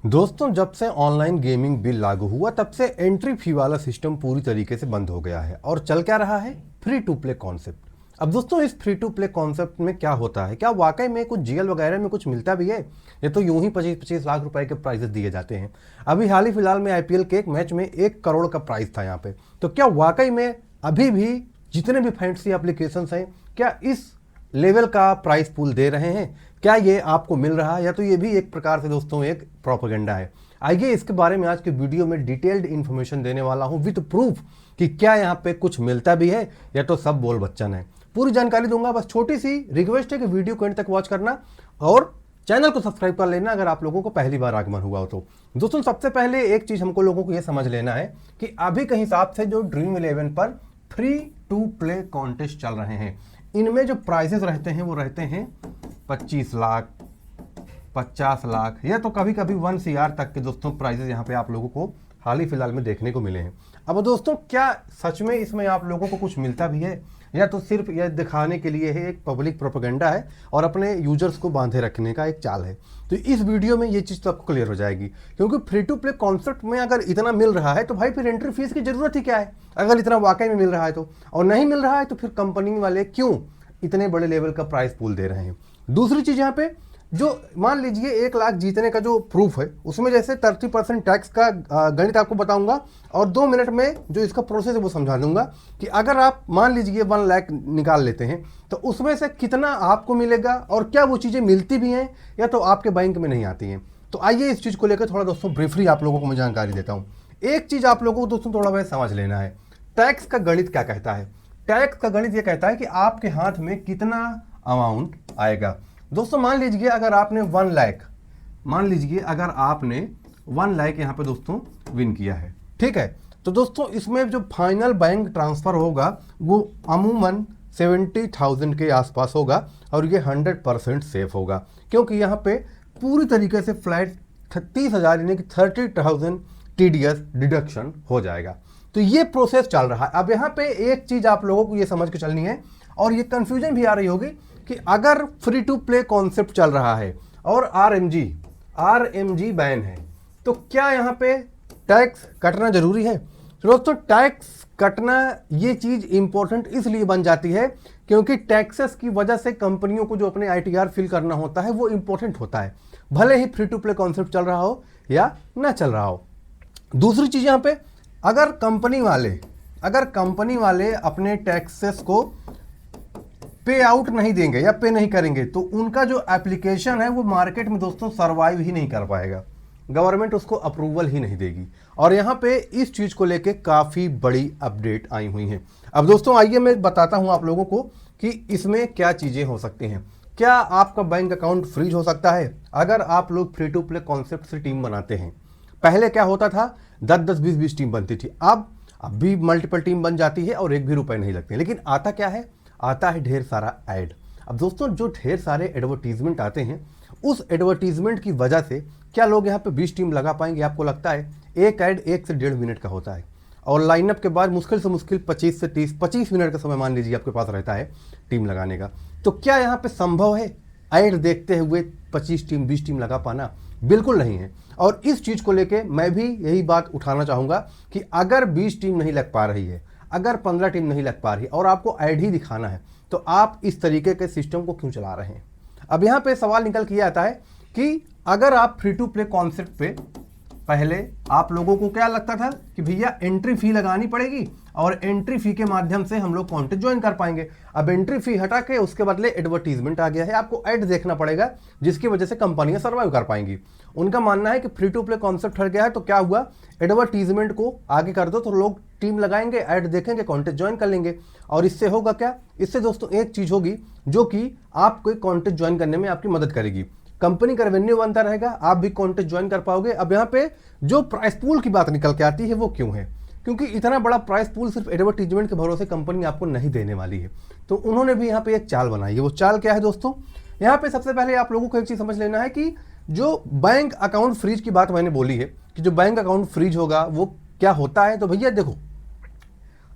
दोस्तों, जब से ऑनलाइन गेमिंग बिल लागू हुआ तब से एंट्री फी वाला सिस्टम पूरी तरीके से बंद हो गया है और चल क्या रहा है, फ्री टू प्ले कॉन्सेप्ट। अब दोस्तों, इस फ्री टू प्ले कॉन्सेप्ट में क्या होता है, क्या वाकई में कुछ जीएल वगैरह में कुछ मिलता भी है? ये तो यूं ही 25-25 लाख रुपए के प्राइजेस दिए जाते हैं। अभी हाल ही फिलहाल में आईपीएल के एक मैच में 1 करोड़ का प्राइस था यहाँ पे। तो क्या वाकई में अभी भी जितने भी फैंटेसी एप्लीकेशंस हैं, क्या इस लेवल का प्राइस पूल दे रहे हैं? क्या ये आपको मिल रहा है, या तो ये भी एक प्रकार से दोस्तों एक प्रोपेगेंडा है? आइए इसके बारे में आज के वीडियो में डिटेल्ड इन्फॉर्मेशन देने वाला हूं विद प्रूफ कि क्या यहाँ पे कुछ मिलता भी है या तो सब बोल बच्चन है। पूरी जानकारी दूंगा। बस छोटी सी रिक्वेस्ट है कि वीडियो को एंड तक वॉच करना और चैनल को सब्सक्राइब कर लेना अगर आप लोगों को पहली बार आगमन हुआ हो तो। दोस्तों, सबसे पहले एक चीज हमको लोगों को यह समझ लेना है कि अभी के हिसाब से जो ड्रीम 11 पर फ्री टू प्ले कॉन्टेस्ट चल रहे हैं, इनमें जो प्राइजेस रहते हैं वो रहते हैं 25 लाख, 50 लाख, या तो कभी कभी 1 CR तक के दोस्तों प्राइजेस यहाँ पे आप लोगों को हाल ही फिलहाल में देखने को मिले हैं। अब दोस्तों, क्या सच में इसमें आप लोगों को कुछ मिलता भी है, या तो सिर्फ यह दिखाने के लिए है, एक पब्लिक प्रोपेगेंडा है और अपने यूजर्स को बांधे रखने का एक चाल है? तो इस वीडियो में ये चीज़ तो आपको क्लियर हो जाएगी, क्योंकि फ्री टू प्ले कॉन्सेप्ट में अगर इतना मिल रहा है तो भाई फिर एंट्री फीस की जरूरत ही क्या है, अगर इतना वाकई में मिल रहा है तो। और नहीं मिल रहा है तो फिर कंपनी वाले क्यों इतने बड़े लेवल का प्राइस पूल दे रहे हैं? दूसरी चीज, यहाँ पे जो मान लीजिए 1 लाख जीतने का जो प्रूफ है, उसमें जैसे 30% टैक्स का गणित आपको बताऊंगा और 2 मिनट में जो इसका प्रोसेस है वो समझा दूंगा कि अगर आप मान लीजिए 1 लाख निकाल लेते हैं तो उसमें से कितना आपको मिलेगा और क्या वो चीज़ें मिलती भी हैं या तो आपके बैंक में नहीं आती हैं। तो आइए इस चीज़ को लेकर थोड़ा दोस्तों ब्रीफली आप लोगों को मैं जानकारी देता हूँ। एक चीज़ आप लोगों को दोस्तों थोड़ा बहुत समझ लेना है, टैक्स का गणित क्या कहता है। टैक्स का गणित ये कहता है कि आपके हाथ में कितना अमाउंट आएगा। दोस्तों, मान लीजिए अगर आपने 1 लाख, मान लीजिए अगर आपने 1 लाख यहाँ पे दोस्तों विन किया है, ठीक है, तो दोस्तों इसमें जो फाइनल बैंक ट्रांसफर होगा वो अमूमन 70,000 के आसपास होगा और ये 100% सेफ होगा, क्योंकि यहाँ पे पूरी तरीके से फ्लैट 30,000 यानी कि 30,000 TDS डिडक्शन हो जाएगा। तो ये प्रोसेस चल रहा है। अब यहाँ पे एक चीज आप लोगों को ये समझ के चलनी है और ये कंफ्यूजन भी आ रही होगी कि अगर फ्री टू प्ले कॉन्सेप्ट चल रहा है और आरएमजी बैन है तो क्या यहाँ पे टैक्स कटना जरूरी है? तो दोस्तों, टैक्स कटना ये चीज इंपॉर्टेंट इसलिए बन जाती है क्योंकि टैक्सेस की वजह से कंपनियों को जो अपने ITR फिल करना होता है वो इंपॉर्टेंट होता है, भले ही फ्री टू प्ले कॉन्सेप्ट चल रहा हो या ना चल रहा हो। दूसरी चीज, यहाँ पे अगर कंपनी वाले अपने टैक्सेस को पे आउट नहीं देंगे या पे नहीं करेंगे तो उनका जो एप्लीकेशन है वो मार्केट में दोस्तों सरवाइव ही नहीं कर पाएगा, गवर्नमेंट उसको अप्रूवल ही नहीं देगी। और यहाँ पे इस चीज को लेके काफी बड़ी अपडेट आई हुई है। अब दोस्तों आइए मैं बताता हूं आप लोगों को कि इसमें क्या चीजें हो सकती हैं। क्या आपका बैंक अकाउंट फ्रीज हो सकता है अगर आप लोग फ्री टू प्ले कॉन्सेप्ट से टीम बनाते हैं? पहले क्या होता था, 10-10, 20-20 टीम बनती थी, अब भी मल्टीपल टीम बन जाती है और 1 भी रुपए नहीं लगते। लेकिन आता क्या है, आता है ढेर सारा ऐड। अब दोस्तों, जो ढेर सारे एडवर्टीजमेंट आते हैं उस एडवर्टीजमेंट की वजह से क्या लोग यहाँ पे 20 टीम लगा पाएंगे? आपको लगता है? एक ऐड 1 से 1.5 मिनट का होता है और लाइनअप के बाद मुश्किल से मुश्किल 25 से 25 मिनट का समय मान लीजिए आपके पास रहता है टीम लगाने का। तो क्या यहाँ पे संभव है ऐड देखते हुए 25 टीम 20 टीम लगा पाना? बिल्कुल नहीं है। और इस चीज को लेके मैं भी यही बात उठाना चाहूंगा कि अगर 20 टीम नहीं लग पा रही है, अगर 15 टीम नहीं लग पा रही और आपको ऐड ही दिखाना है तो आप इस तरीके के सिस्टम को क्यों चला रहे हैं? अब यहाँ पे सवाल निकल के आता है कि अगर आप फ्री टू प्ले कॉन्सेप्ट पे पहले आप लोगों को क्या लगता था कि भैया एंट्री फी लगानी पड़ेगी और एंट्री फी के माध्यम से हम लोग कॉन्टेस्ट ज्वाइन कर पाएंगे। अब एंट्री फी हटा के उसके बदले एडवर्टीजमेंट आ गया है, आपको ऐड देखना पड़ेगा जिसकी वजह से कंपनियां सर्वाइव कर पाएंगी। उनका मानना है कि फ्री टू प्ले कॉन्सेप्ट हट गया है तो क्या हुआ, एडवर्टीजमेंट को आगे कर दो तो लोग टीम लगाएंगे, ऐड देखेंगे, कॉन्टेस्ट ज्वाइन कर लेंगे। और इससे होगा क्या, इससे दोस्तों एक चीज होगी जो कि आपको कॉन्टेस्ट ज्वाइन करने में आपकी मदद करेगी, कंपनी का रेवेन्यू बनता रहेगा, आप भी कॉन्टेस्ट ज्वाइन कर पाओगे। अब यहाँ पे जो प्राइस पूल की बात निकल के आती है वो क्यों है, क्योंकि इतना बड़ा प्राइस पूल सिर्फ एडवर्टीजमेंट के भरोसे कंपनी आपको नहीं देने वाली है। तो उन्होंने भी यहाँ पे एक चाल बनाई है। वो चाल क्या है दोस्तों, यहाँ पे सबसे पहले आप लोगों को एक चीज समझ लेना है कि जो बैंक अकाउंट फ्रीज की बात मैंने बोली है कि जो बैंक अकाउंट फ्रीज होगा वो क्या होता है। तो भैया देखो,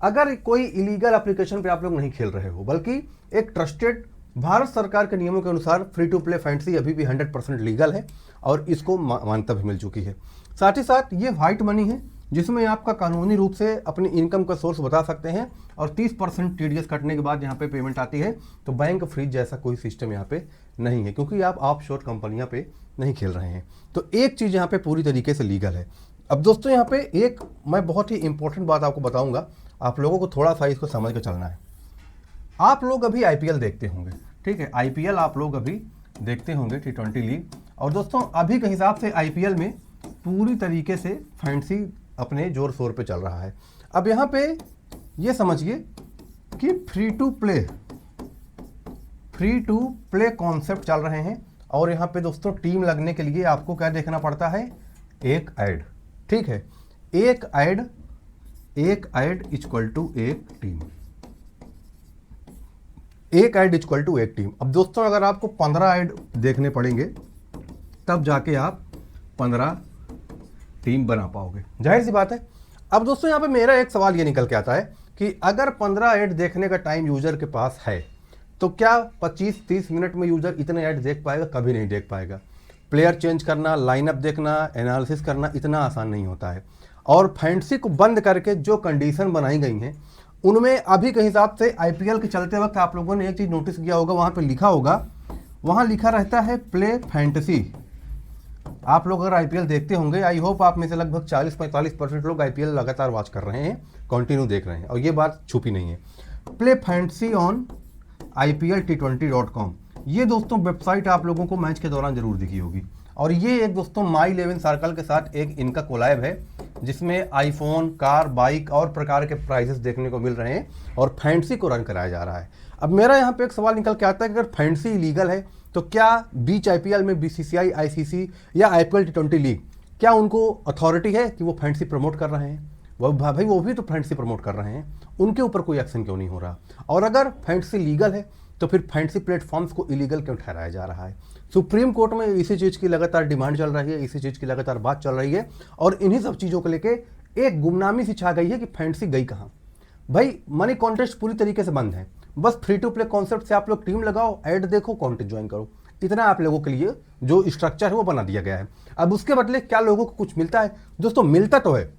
अगर कोई इलीगल एप्लीकेशन पे आप लोग नहीं खेल रहे हो बल्कि एक ट्रस्टेड भारत सरकार के नियमों के अनुसार फ्री टू प्ले फैंटेसी अभी भी 100% लीगल है और इसको मान्यता भी मिल चुकी है। साथ ही साथ ये व्हाइट मनी है जिसमें आपका कानूनी रूप से अपनी इनकम का सोर्स बता सकते हैं और 30% टीडीएस कटने के बाद यहाँ पे पेमेंट आती है। तो बैंक फ्रीज जैसा कोई सिस्टम यहाँ पे नहीं है, क्योंकि आप ऑफशोर कंपनियां पे नहीं खेल रहे हैं। तो एक चीज़ यहाँ पे पूरी तरीके से लीगल है। अब दोस्तों यहाँ पे एक मैं बहुत ही इंपॉर्टेंट बात आपको बताऊंगा, आप लोगों को थोड़ा सा इसको समझ के चलना है। आप लोग अभी आईपीएल देखते होंगे, ठीक है, आईपीएल आप लोग अभी देखते होंगे, T20 लीग। और दोस्तों अभी के हिसाब से आईपीएल में पूरी तरीके से फैंटेसी अपने जोर शोर पे चल रहा है। अब यहाँ पे ये समझिए कि फ्री टू प्ले कॉन्सेप्ट चल रहे हैं और यहाँ पे दोस्तों टीम लगने के लिए आपको क्या देखना पड़ता है, एक ऐड, ठीक है, एक ऐड इक्वल टू एक टीम, एक ऐड इक्वल टू एक टीम। अब दोस्तों अगर आपको 15 ऐड देखने पड़ेंगे तब जाके आप 15 टीम बना पाओगे, जाहिर सी बात है। अब दोस्तों यहाँ पे मेरा एक सवाल ये निकल के आता है कि अगर 15 ऐड देखने का टाइम यूजर के पास है तो क्या 25-30 मिनट में यूजर इतने ऐड देख पाएगा? कभी नहीं देख पाएगा। प्लेयर चेंज करना, लाइनअप देखना, एनालिसिस करना इतना आसान नहीं होता है। और फैंटेसी को बंद करके जो कंडीशन बनाई गई हैं उनमें अभी के हिसाब से आईपीएल के चलते वक्त आप लोगों ने एक चीज़ नोटिस किया होगा, वहाँ पे लिखा होगा, वहाँ लिखा रहता है प्ले फैंटेसी। आप लोग अगर आईपीएल देखते होंगे, आई होप आप में से लगभग 40-45% लोग आईपीएल लगातार वॉच कर रहे हैं, कंटिन्यू देख रहे हैं, और ये बात छुपी नहीं है। प्ले फैंटेसी ऑन IPL-T20.com, ये दोस्तों वेबसाइट आप लोगों को मैच के दौरान जरूर दिखी होगी। और ये एक दोस्तों माई 11 सर्कल के साथ एक इनका कोलैब है जिसमें आईफोन, कार, बाइक और प्रकार के प्राइजेस देखने को मिल रहे हैं और फैंटेसी को रन कराया जा रहा है। अब मेरा यहाँ पे एक सवाल निकल के आता है कि अगर फैंटेसी इलीगल है तो क्या बीच आईपीएल में बीसीसीआई, आईसीसी या आईपीएल T20 लीग, क्या उनको अथॉरिटी है कि वो फैंटेसी प्रमोट कर रहे हैं? वो भाई वो भी तो फैंटेसी प्रमोट कर रहे हैं, उनके ऊपर कोई एक्शन क्यों नहीं हो रहा? और अगर फैंटेसी लीगल है तो फिर फैंटेसी प्लेटफॉर्म्स को इलीगल क्यों ठहराया जा रहा है? सुप्रीम कोर्ट में इसी चीज़ की लगातार डिमांड चल रही है, इसी चीज़ की लगातार बात चल रही है और इन्हीं सब चीज़ों को लेके एक गुमनामी सी छा गई है कि फैंटेसी गई कहाँ। भाई मनी कॉन्टेस्ट पूरी तरीके से बंद है, बस फ्री टू प्ले कॉन्सेप्ट से आप लोग टीम लगाओ, ऐड देखो, कॉन्टेस्ट ज्वाइन करो, इतना आप लोगों के लिए जो स्ट्रक्चर है वो बना दिया गया है। अब उसके बदले क्या लोगों को कुछ मिलता है? दोस्तों मिलता तो है,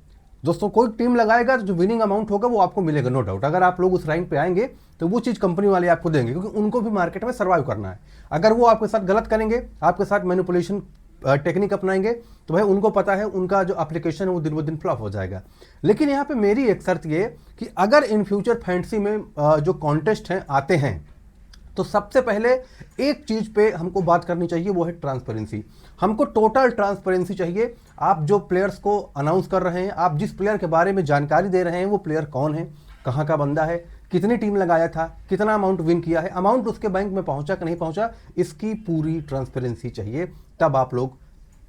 दोस्तों कोई टीम लगाएगा तो जो विनिंग अमाउंट होगा वो आपको मिलेगा, नो डाउट। अगर आप लोग उस लाइन पे आएंगे तो वो चीज़ कंपनी वाले आपको देंगे, क्योंकि उनको भी मार्केट में सर्वाइव करना है। अगर वो आपके साथ गलत करेंगे, आपके साथ मैनिपुलेशन टेक्निक अपनाएंगे, तो भाई उनको पता है उनका जो एप्लीकेशन है वो दिन ब दिन फ्लॉप हो जाएगा। लेकिन यहाँ पे मेरी एक शर्त ये कि अगर इन फ्यूचर फैंटेसी में जो कॉन्टेस्ट हैं आते हैं तो सबसे पहले एक चीज पे हमको बात करनी चाहिए, वो है ट्रांसपेरेंसी। हमको टोटल ट्रांसपेरेंसी चाहिए। आप जो प्लेयर्स को अनाउंस कर रहे हैं, आप जिस प्लेयर के बारे में जानकारी दे रहे हैं, वो प्लेयर कौन है, कहाँ का बंदा है, कितनी टीम लगाया था, कितना अमाउंट विन किया है, अमाउंट उसके बैंक में पहुंचा कि नहीं पहुंचा, इसकी पूरी ट्रांसपेरेंसी चाहिए। तब आप लोग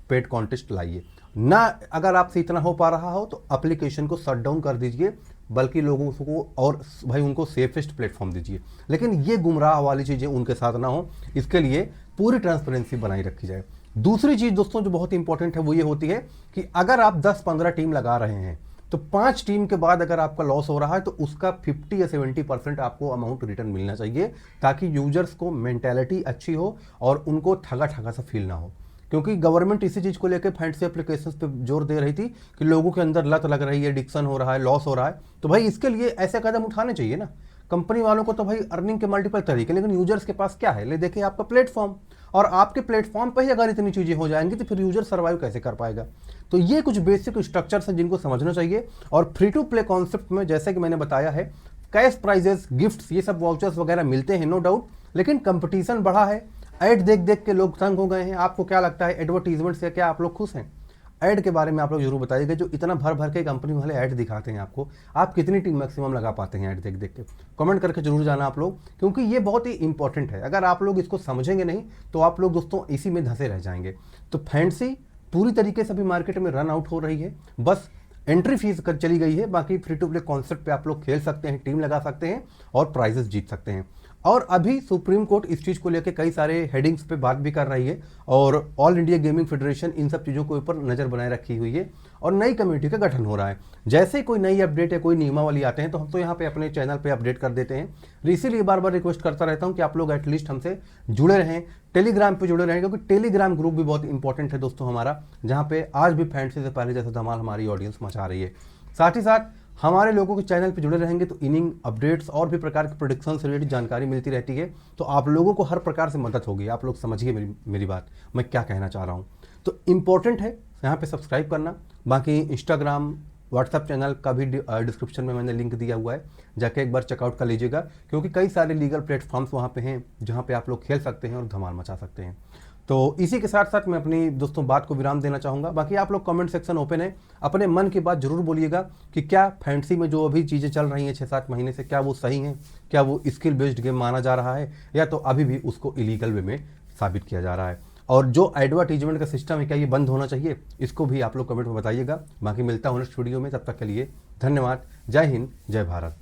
पेड कॉन्टेस्ट लाइए ना। अगर आपसे इतना हो पा रहा हो तो एप्लीकेशन को शट डाउन कर दीजिए, बल्कि लोगों को और भाई उनको सेफेस्ट प्लेटफॉर्म दीजिए। लेकिन ये गुमराह वाली चीज़ें उनके साथ ना हो, इसके लिए पूरी ट्रांसपेरेंसी बनाई रखी जाए। दूसरी चीज़ दोस्तों जो बहुत इंपॉर्टेंट है वो ये होती है कि अगर आप 10-15 टीम लगा रहे हैं तो 5 टीम के बाद अगर आपका लॉस हो रहा है तो उसका 50 या 70% आपको अमाउंट रिटर्न मिलना चाहिए, ताकि यूजर्स को मेंटेलिटी अच्छी हो और उनको ठगा ठगा सा फील ना हो। क्योंकि गवर्नमेंट इसी चीज़ को लेकर फैंटेसी एप्लीकेशंस पे जोर दे रही थी कि लोगों के अंदर लत लग रही है, एडिक्शन हो रहा है, लॉस हो रहा है। तो भाई इसके लिए ऐसे कदम उठाने चाहिए ना। कंपनी वालों को तो भाई अर्निंग के मल्टीपल तरीके, लेकिन यूजर्स के पास क्या है? ले देखिए आपका प्लेटफॉर्म, और आपके प्लेटफॉर्म पर ही अगर इतनी चीज़ें हो जाएंगी तो फिर यूजर सर्वाइव कैसे कर पाएगा? तो ये कुछ बेसिक स्ट्रक्चर्स हैं जिनको समझना चाहिए। और फ्री टू प्ले कॉन्सेप्ट में जैसे कि मैंने बताया है, कैश प्राइजेस, गिफ्ट्स, ये सब वाउचर्स वगैरह मिलते हैं, नो डाउट, लेकिन कंपटीशन बढ़ा है। ऐड देख देख के लोग तंग हो गए हैं। आपको क्या लगता है एडवर्टीजमेंट से क्या आप लोग खुश हैं? ऐड के बारे में आप लोग जरूर बताइएगा। जो इतना भर भर के कंपनी वाले ऐड दिखाते हैं आपको, आप कितनी टीम मैक्सिमम लगा पाते हैं ऐड देख देख के? कमेंट करके जरूर जाना आप लोग, क्योंकि ये बहुत ही इंपॉर्टेंट है। अगर आप लोग इसको समझेंगे नहीं तो आप लोग दोस्तों इसी में धंसे रह जाएंगे। तो फैंटेसी पूरी तरीके से अभी मार्केट में रन आउट हो रही है, बस एंट्री फीस कर चली गई है। बाकी फ्री टू प्ले कॉन्सेप्ट पे आप लोग खेल सकते हैं, टीम लगा सकते हैं और प्राइजेस जीत सकते हैं। और अभी सुप्रीम कोर्ट इस चीज़ को लेकर कई सारे हेडिंग्स पे बात भी कर रही है और ऑल इंडिया गेमिंग फेडरेशन इन सब चीज़ों के ऊपर नज़र बनाए रखी हुई है और नई कमेटी का गठन हो रहा है। जैसे कोई नई अपडेट या कोई नियमावली आते हैं तो हम तो यहाँ पे अपने चैनल पे अपडेट कर देते हैं। इसीलिए बार बार रिक्वेस्ट करता रहता हूँ कि आप लोग एटलीस्ट हमसे जुड़े रहें, टेलीग्राम पे जुड़े रहें, क्योंकि टेलीग्राम ग्रुप भी बहुत इंपॉर्टेंट है दोस्तों हमारा, जहाँ पे आज भी फैंटेसी से पहले जैसे धमाल हमारी ऑडियंस मचा रही है। साथ ही साथ हमारे लोगों के चैनल पे जुड़े रहेंगे तो इनिंग अपडेट्स और भी प्रकार के प्रोडिक्शन से रिलेटेड जानकारी मिलती रहती है, तो आप लोगों को हर प्रकार से मदद होगी। आप लोग समझिए मेरी बात, मैं क्या कहना चाह रहा हूँ। तो इम्पोर्टेंट है यहाँ पे सब्सक्राइब करना। बाकी इंस्टाग्राम व्हाट्सएप चैनल का भी डिस्क्रिप्शन में मैंने लिंक दिया हुआ है, जाके एक बार चेकआउट कर लीजिएगा, क्योंकि कई सारे लीगल प्लेटफॉर्म्स वहाँ पे हैं जहाँ पे आप लोग खेल सकते हैं और धमाल मचा सकते हैं। तो इसी के साथ साथ मैं अपनी दोस्तों बात को विराम देना चाहूँगा। बाकी आप लोग कमेंट सेक्शन ओपन है, अपने मन की बात जरूर बोलिएगा कि क्या फैंटेसी में जो अभी चीज़ें चल रही हैं 6-7 महीने से, क्या वो सही हैं, क्या वो स्किल बेस्ड गेम माना जा रहा है या तो अभी भी उसको इलीगल वे में साबित किया जा रहा है, और जो एडवर्टीजमेंट का सिस्टम है क्या ये बंद होना चाहिए, इसको भी आप लोग कमेंट में बताइएगा। बाकी मिलता हूँ नेक्स्ट वीडियो में, तब तक के लिए धन्यवाद। जय हिंद, जय भारत।